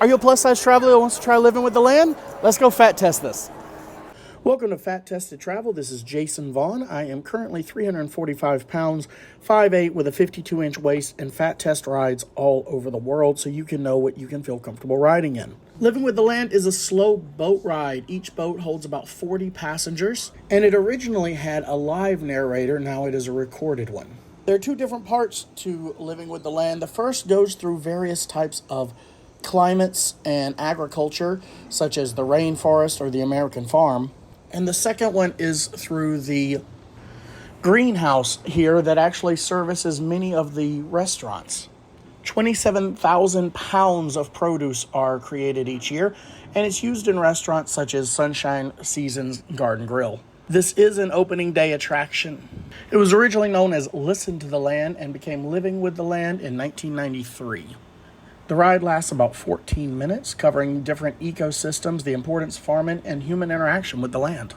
Are you a plus-size traveler that wants to try living with the land? Let's go fat test this. Welcome to Fat Tested Travel. This is Jason Vaughn. I am currently 345 pounds, 5'8", with a 52-inch waist, and fat test rides all over the world so you can know what you can feel comfortable riding in. Living with the Land is a slow boat ride. Each boat holds about 40 passengers, and it originally had a live narrator. Now it is a recorded one. There are two different parts to Living with the Land. The first goes through various types of climates and agriculture, such as the rainforest or the American farm. And the second one is through the greenhouse here that actually services many of the restaurants. 27,000 pounds of produce are created each year, and it's used in restaurants such as Sunshine Seasons Garden Grill. This is an opening day attraction. It was originally known as Listen to the Land and became Living with the Land in 1993. The ride lasts about 14 minutes, covering different ecosystems, the importance of farming, and human interaction with the land.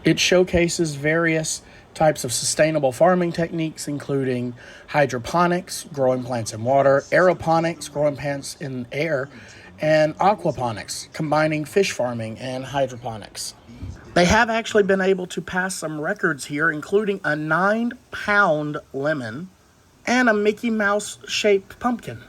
It showcases various types of sustainable farming techniques, including hydroponics, growing plants in water, aeroponics, growing plants in air, and aquaponics, combining fish farming and hydroponics. They have actually been able to pass some records here, including a 9-pound lemon and a Mickey Mouse-shaped pumpkin.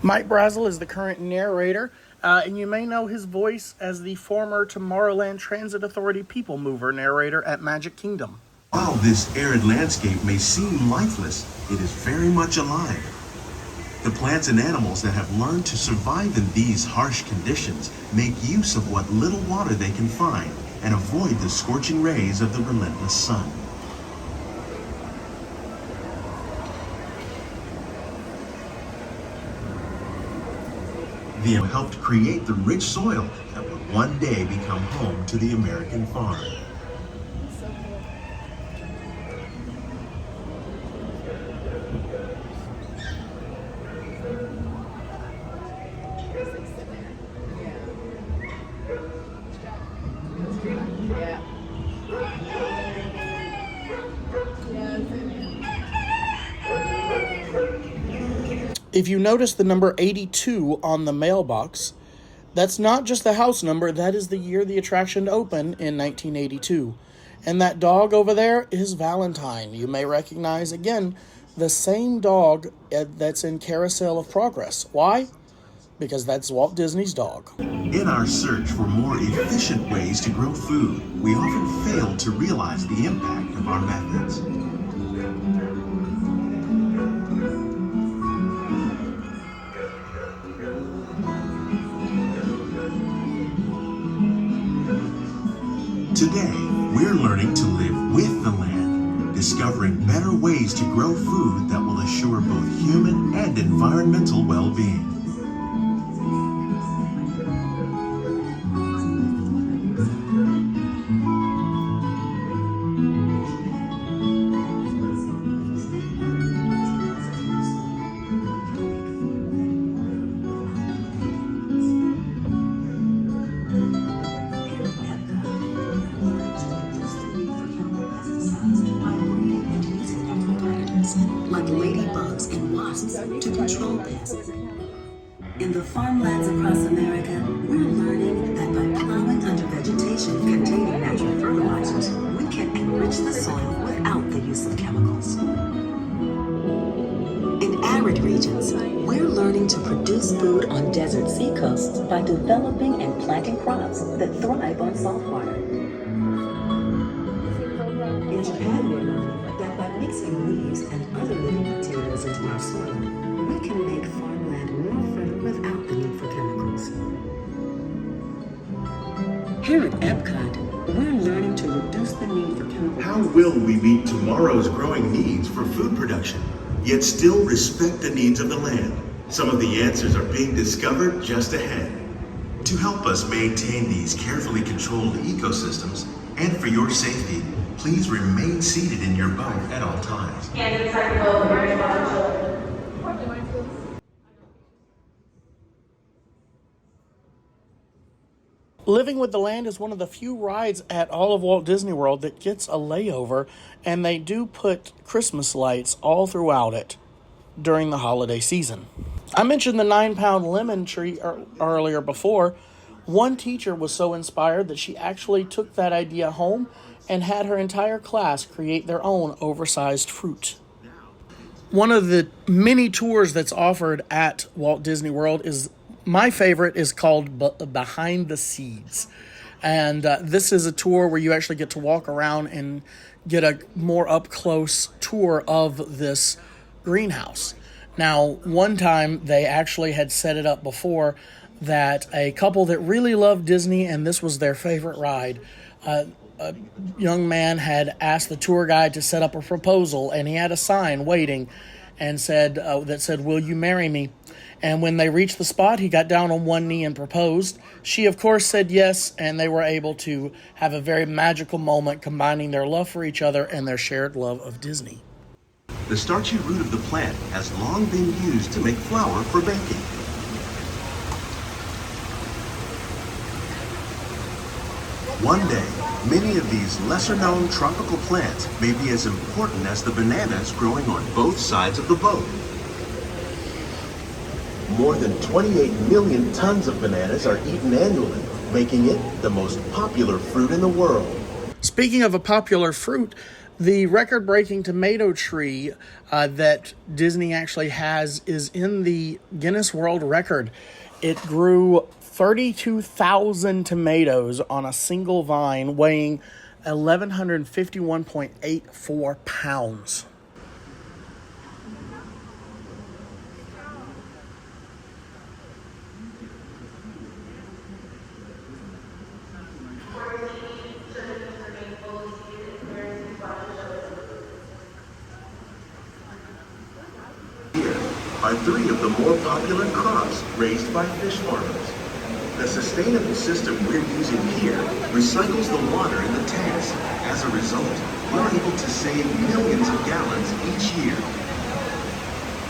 Mike Brazel is the current narrator, and you may know his voice as the former Tomorrowland Transit Authority People Mover narrator at Magic Kingdom. While this arid landscape may seem lifeless, it is very much alive. The plants and animals that have learned to survive in these harsh conditions make use of what little water they can find and avoid the scorching rays of the relentless sun. They have helped create the rich soil that will one day become home to the American farm. If you notice the number 82 on the mailbox, that's not just the house number, that is the year the attraction opened in 1982. And that dog over there is Valentine. You may recognize, again, the same dog that's in Carousel of Progress. Why? Because that's Walt Disney's dog. In our search for more efficient ways to grow food, we often fail to realize the impact of our methods. Today, we're learning to live with the land, discovering better ways to grow food that will assure both human and environmental well-being. Like ladybugs and wasps to control pests. In the farmlands across America, we're learning that by plowing under vegetation containing natural fertilizers, we can enrich the soil without the use of chemicals. In arid regions, we're learning to produce food on desert seacoasts by developing and planting crops that thrive on salt water. In Japan, we're learning that by mixing leaves and other living materials into our soil, we can make farmland more fertile without the need for chemicals. Here at EPCOT, we're learning to reduce the need for chemicals. How will we meet tomorrow's growing needs for food production, yet still respect the needs of the land? Some of the answers are being discovered just ahead. To help us maintain these carefully controlled ecosystems, and for your safety, please remain seated in your boat at all times. Living with the Land is one of the few rides at all of Walt Disney World that gets a layover, and they do put Christmas lights all throughout it during the holiday season. I mentioned the 9-pound lemon tree earlier before. One teacher was so inspired that she actually took that idea home and had her entire class create their own oversized fruit. One of the many tours that's offered at Walt Disney World is my favorite is called Behind the Seeds. And this is a tour where you actually get to walk around and get a more up-close tour of this greenhouse. Now, one time they actually had set it up before that a couple that really loved Disney, and this was their favorite ride, a young man had asked the tour guide to set up a proposal, and he had a sign waiting and said, "Will you marry me?" And when they reached the spot, he got down on one knee and proposed. She, of course, said yes, and they were able to have a very magical moment combining their love for each other and their shared love of Disney. The starchy root of the plant has long been used to make flour for baking. One day, many of these lesser-known tropical plants may be as important as the bananas growing on both sides of the boat. More than 28 million tons of bananas are eaten annually, making it the most popular fruit in the world. Speaking of a popular fruit, the record-breaking tomato tree that Disney actually has is in the Guinness World Record. It grew 32,000 tomatoes on a single vine, weighing 1,151.84 pounds. Here are three of the more popular crops raised by fish farmers. The sustainable system we're using here recycles the water in the tanks. As a result, we're able to save millions of gallons each year.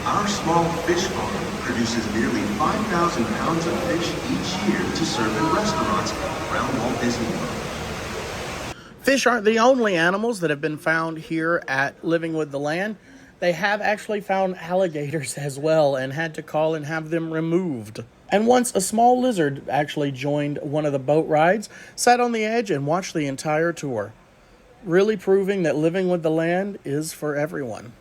Our small fish farm produces nearly 5,000 pounds of fish each year to serve in restaurants around Walt Disney World. Fish aren't the only animals that have been found here at Living with the Land. They have actually found alligators as well and had to call and have them removed. And once a small lizard actually joined one of the boat rides, sat on the edge and watched the entire tour, really proving that Living with the Land is for everyone.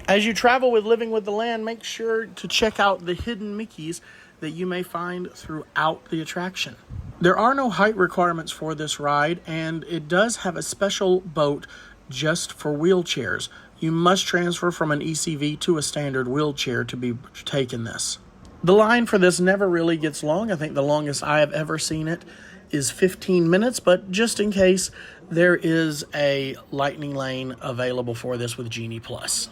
As you travel with Living with the Land, make sure to check out the hidden Mickeys that you may find throughout the attraction. There are no height requirements for this ride, and it does have a special boat just for wheelchairs. You must transfer from an ECV to a standard wheelchair to be taken this. The line for this never really gets long. I think the longest I have ever seen it is 15 minutes, but just in case, there is a lightning lane available for this with Genie Plus.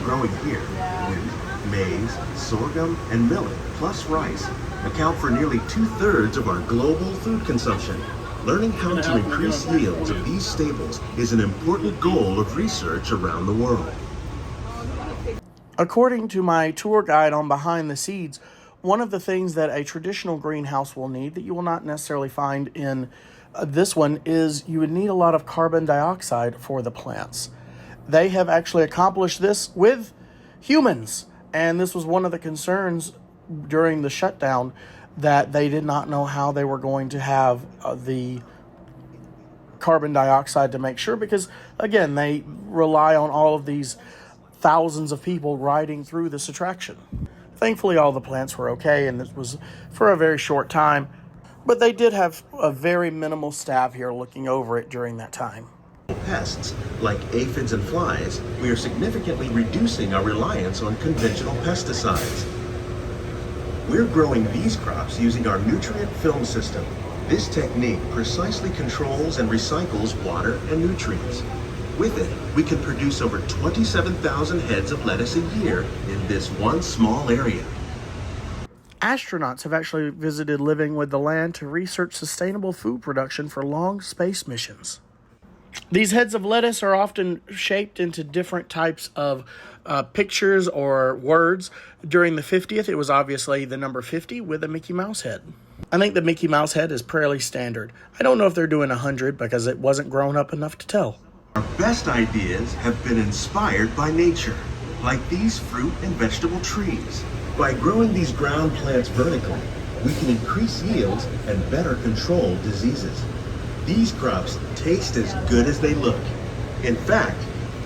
Growing here, wheat, maize, sorghum, and millet, plus rice, account for nearly 2/3 of our global food consumption. Learning how to increase yields of these staples is an important goal of research around the world. According to my tour guide on Behind the Seeds, one of the things that a traditional greenhouse will need that you will not necessarily find in this one is you would need a lot of carbon dioxide for the plants. They have actually accomplished this with humans, and this was one of the concerns during the shutdown, that they did not know how they were going to have the carbon dioxide to make sure, because again, they rely on all of these thousands of people riding through this attraction. Thankfully, all the plants were okay, and this was for a very short time, but they did have a very minimal staff here looking over it during that time. Pests like aphids and flies, we are significantly reducing our reliance on conventional pesticides. We're growing these crops using our nutrient film system. This technique precisely controls and recycles water and nutrients. With it, we can produce over 27,000 heads of lettuce a year in this one small area. Astronauts have actually visited Living with the Land to research sustainable food production for long space missions. These heads of lettuce are often shaped into different types of pictures or words. During the 50th, it was obviously the number 50 with a Mickey Mouse head. I think the Mickey Mouse head is fairly standard. I don't know if they're doing 100 because it wasn't grown up enough to tell. Our best ideas have been inspired by nature, like these fruit and vegetable trees. By growing these ground plants vertically, we can increase yields and better control diseases. These crops taste as good as they look. In fact,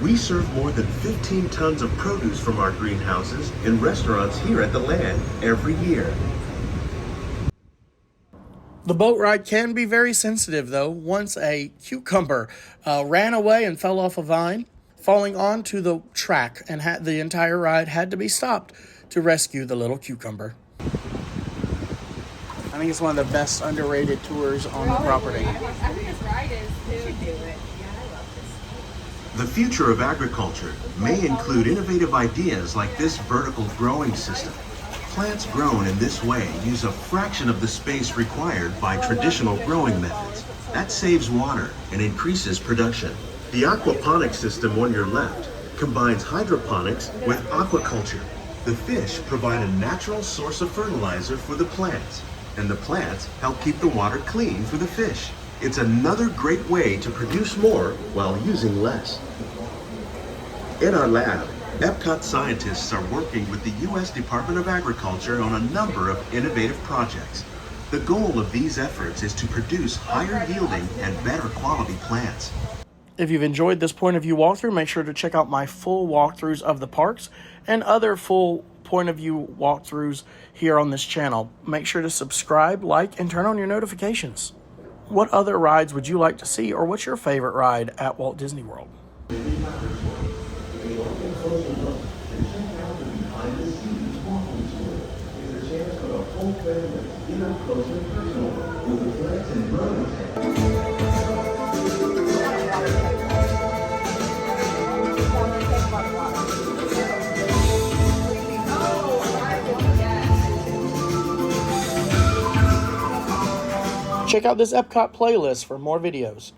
we serve more than 15 tons of produce from our greenhouses in restaurants here at the land every year. The boat ride can be very sensitive, though. Once a cucumber ran away and fell off a vine, falling onto the track, and the entire ride had to be stopped to rescue the little cucumber. I think it's one of the best underrated tours on the property. I think this ride is too. The future of agriculture may include innovative ideas like this vertical growing system. Plants grown in this way use a fraction of the space required by traditional growing methods. That saves water and increases production. The aquaponics system on your left combines hydroponics with aquaculture. The fish provide a natural source of fertilizer for the plants, and the plants help keep the water clean for the fish. It's another great way to produce more while using less. In our lab, EPCOT scientists are working with the U.S. Department of Agriculture on a number of innovative projects. The goal of these efforts is to produce higher yielding and better quality plants. If you've enjoyed this point of view walkthrough, make sure to check out my full walkthroughs of the parks and other full point of view walkthroughs here on this channel. Make sure to subscribe, like, and turn on your notifications. What other rides would you like to see, or what's your favorite ride at Walt Disney World? Check out this EPCOT playlist for more videos.